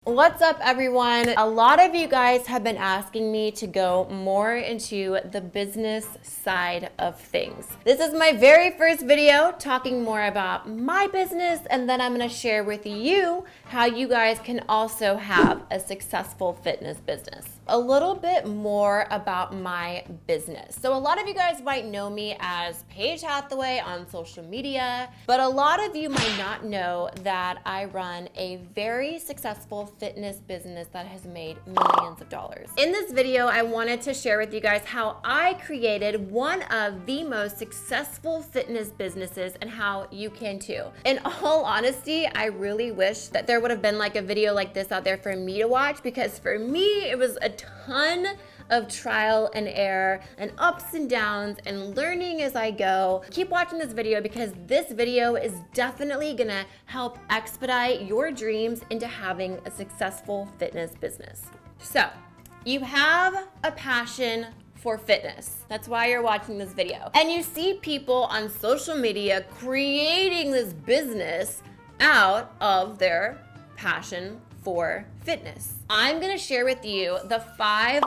What's up, everyone? A lot of you guys have been asking me to go more into the business side of things. This is my very first video talking more about my business, and then I'm going to share with you how you guys can also have a successful fitness business. A little bit more about my business. So a lot of you guys might know me as Paige Hathaway on social media, but a lot of you might not know that I run a very successful fitness business that has made millions of dollars. In this video, I wanted to share with you guys how I created one of the most successful fitness businesses and how you can too. In all honesty, I really wish that there would have been like a video like this out there for me to watch, because for me, it was a ton of trial and error and ups and downs and learning as I go. Keep watching this video because this video is definitely gonna help expedite your dreams into having a successful fitness business. So, you have a passion for fitness. That's why you're watching this video. And you see people on social media creating this business out of their passion for fitness. I'm gonna share with you the 5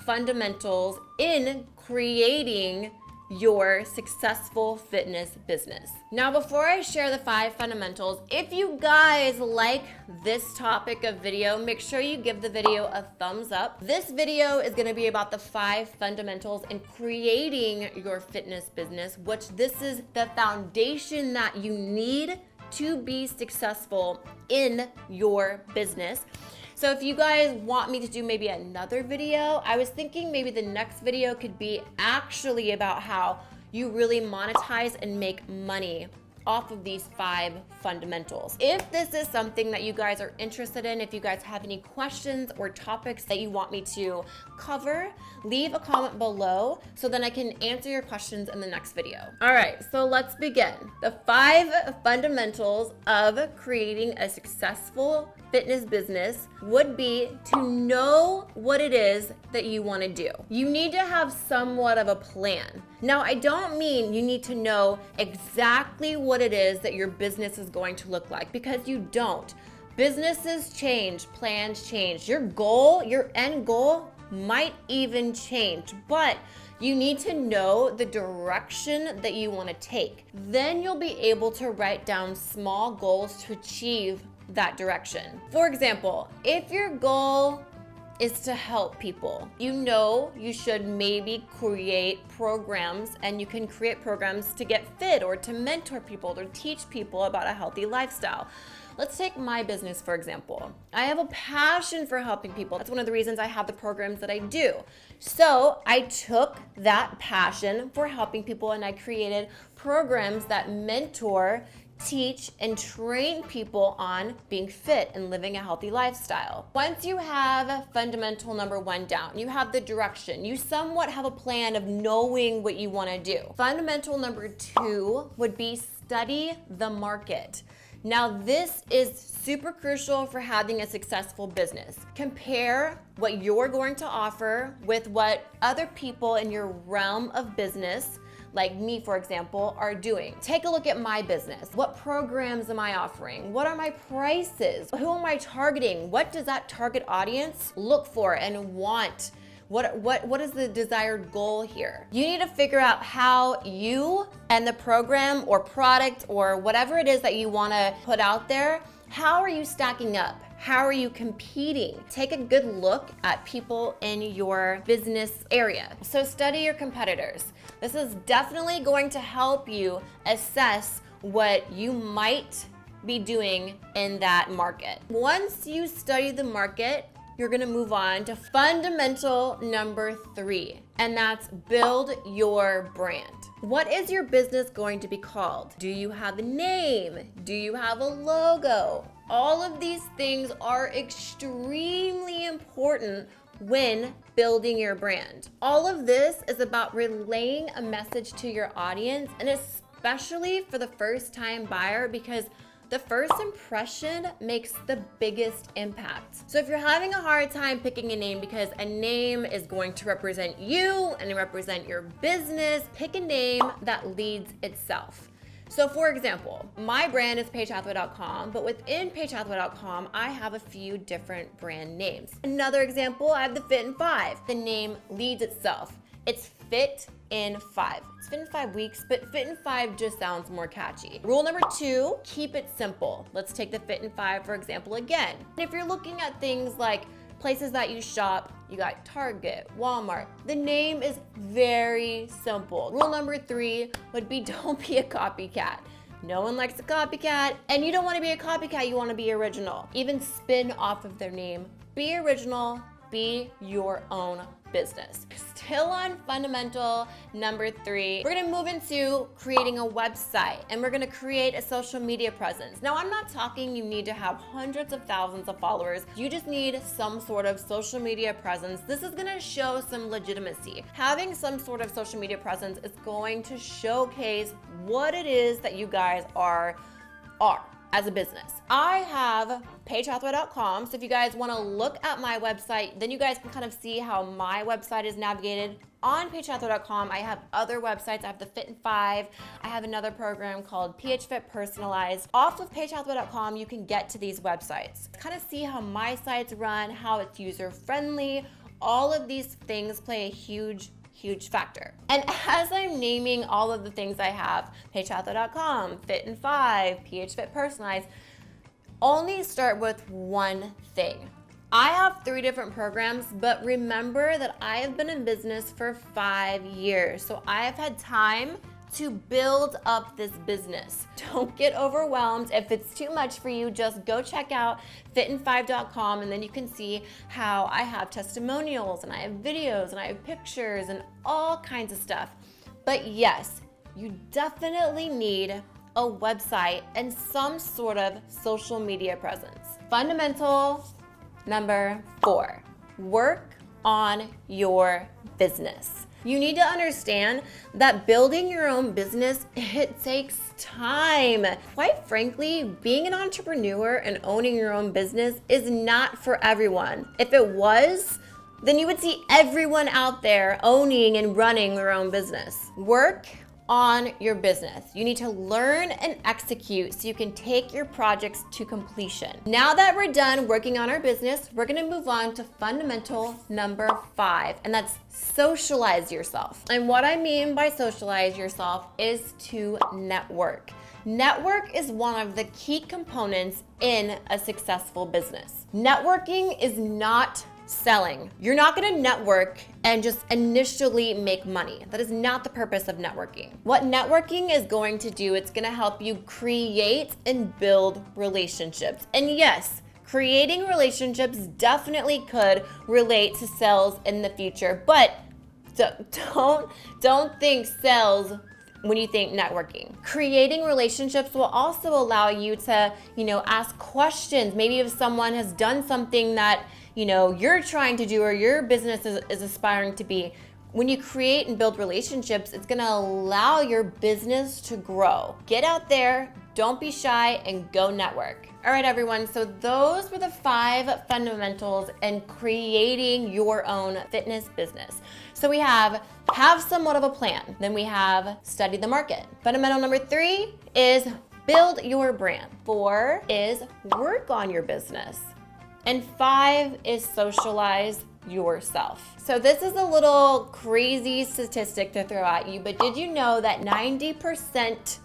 fundamentals in creating your successful fitness business. Now, before I share the 5 fundamentals, if you guys like this topic of video, make sure you give the video a thumbs up. This video is gonna be about the 5 fundamentals in creating your fitness business, which this is the foundation that you need to be successful in your business. So if you guys want me to do maybe another video, I was thinking maybe the next video could be actually about how you really monetize and make money off of these 5 fundamentals. If this is something that you guys are interested in, if you guys have any questions or topics that you want me to cover, leave a comment below so then I can answer your questions in the next video. All right, so let's begin. The 5 fundamentals of creating a successful fitness business would be to know what it is that you want to do. You need to have somewhat of a plan. Now, I don't mean you need to know exactly what it is that your business is going to look like, because you don't. Businesses change, plans change. Your goal, your end goal might even change, but you need to know the direction that you want to take. Then you'll be able to write down small goals to achieve that direction. For example, if your goal is to help people, you know you should maybe create programs, and you can create programs to get fit or to mentor people or teach people about a healthy lifestyle. Let's take my business, for example. I have a passion for helping people. That's one of the reasons I have the programs that I do. So I took that passion for helping people and I created programs that mentor, teach, and train people on being fit and living a healthy lifestyle. Once you have fundamental number 1 down, you have the direction, you somewhat have a plan of knowing what you want to do. Fundamental number 2 would be study the market. Now, this is super crucial for having a successful business. Compare what you're going to offer with what other people in your realm of business, like me, for example, are doing. Take a look at my business. What programs am I offering? What are my prices? Who am I targeting? What does that target audience look for and want? What is the desired goal here? You need to figure out how you and the program or product or whatever it is that you want to put out there, how are you stacking up? How are you competing? Take a good look at people in your business area. So study your competitors. This is definitely going to help you assess what you might be doing in that market. Once you study the market, you're gonna move on to fundamental number 3, and that's build your brand. What is your business going to be called? Do you have a name? Do you have a logo? All of these things are extremely important when building your brand. All of this is about relaying a message to your audience, and especially for the first-time buyer, because the first impression makes the biggest impact. So if you're having a hard time picking a name because a name is going to represent you and represent your business, pick a name that leads itself. So for example, my brand is paigehathaway.com, but within paigehathaway.com, I have a few different brand names. Another example, I have the Fit in 5. The name leads itself. It's Fit in 5. It's Fit in 5 weeks, but Fit in 5 just sounds more catchy. Rule number 2, keep it simple. Let's take the Fit in 5, for example, again. And if you're looking at things like places that you shop, you got Target, Walmart. The name is very simple. Rule number 3 would be don't be a copycat. No one likes a copycat, and you don't want to be a copycat, you want to be original. Even spin off of their name. Be original, be your own business. Still on fundamental number 3, we're gonna move into creating a website, and we're gonna create a social media presence. Now, I'm not talking you need to have hundreds of thousands of followers. You just need some sort of social media presence. This is gonna show some legitimacy. Having some sort of social media presence is going to showcase what it is that you guys are as a business. I have paigehathaway.com, so if you guys want to look at my website, then you guys can kind of see how my website is navigated. On paigehathaway.com, I have other websites. I have the Fit in 5. I have another program called PHFit Personalized. Off of paigehathaway.com, you can get to these websites. Kind of see how my sites run, how it's user-friendly. All of these things play a huge factor. And as I'm naming all of the things I have, paigehathaway.com, Fit in 5, PHFit Personalized, only start with one thing. I have 3 different programs, but remember that I have been in business for 5 years. So I have had time to build up this business. Don't get overwhelmed. If it's too much for you, just go check out fitin5.com, and then you can see how I have testimonials and I have videos and I have pictures and all kinds of stuff. But yes, you definitely need a website and some sort of social media presence. Fundamental number 4, work on your business. You need to understand that building your own business, it takes time. Quite frankly, being an entrepreneur and owning your own business is not for everyone. If it was, then you would see everyone out there owning and running their own business. Work on your business. You need to learn and execute so you can take your projects to completion. Now that we're done working on our business, we're gonna move on to fundamental number 5, and that's socialize yourself. And what I mean by socialize yourself is to network. Network is one of the key components in a successful business. Networking is not selling. You're not gonna network and just initially make money. That is not the purpose of networking. What networking is going to do, it's gonna help you create and build relationships. And yes, creating relationships definitely could relate to sales in the future, but don't think sales when you think networking. Creating relationships will also allow you to, ask questions. Maybe if someone has done something that you're trying to do or your business is aspiring to be. When you create and build relationships, it's gonna allow your business to grow. Get out there, don't be shy, and go network. All right, everyone, so those were the 5 fundamentals in creating your own fitness business. So we have somewhat of a plan. Then we have study the market. Fundamental number 3 is build your brand. 4 is work on your business. And 5 is socialize yourself. So this is a little crazy statistic to throw at you, but did you know that 90%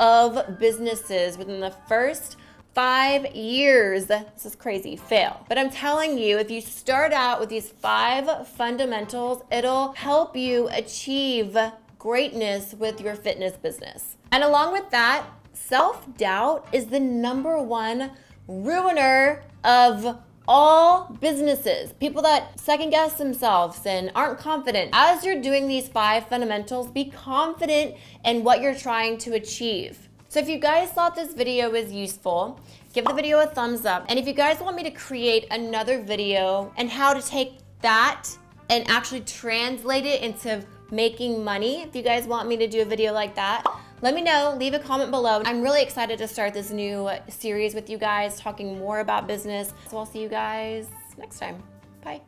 of businesses within the first 5 years, this is crazy, fail. But I'm telling you, if you start out with these 5 fundamentals, it'll help you achieve greatness with your fitness business. And along with that, self-doubt is the number 1 ruiner of all businesses. People that second guess themselves and aren't confident. As you're doing these 5 fundamentals, be confident in what you're trying to achieve. So if you guys thought this video was useful, give the video a thumbs up. And if you guys want me to create another video and how to take that and actually translate it into making money, if you guys want me to do a video like that, let me know, leave a comment below. I'm really excited to start this new series with you guys, talking more about business. So I'll see you guys next time. Bye.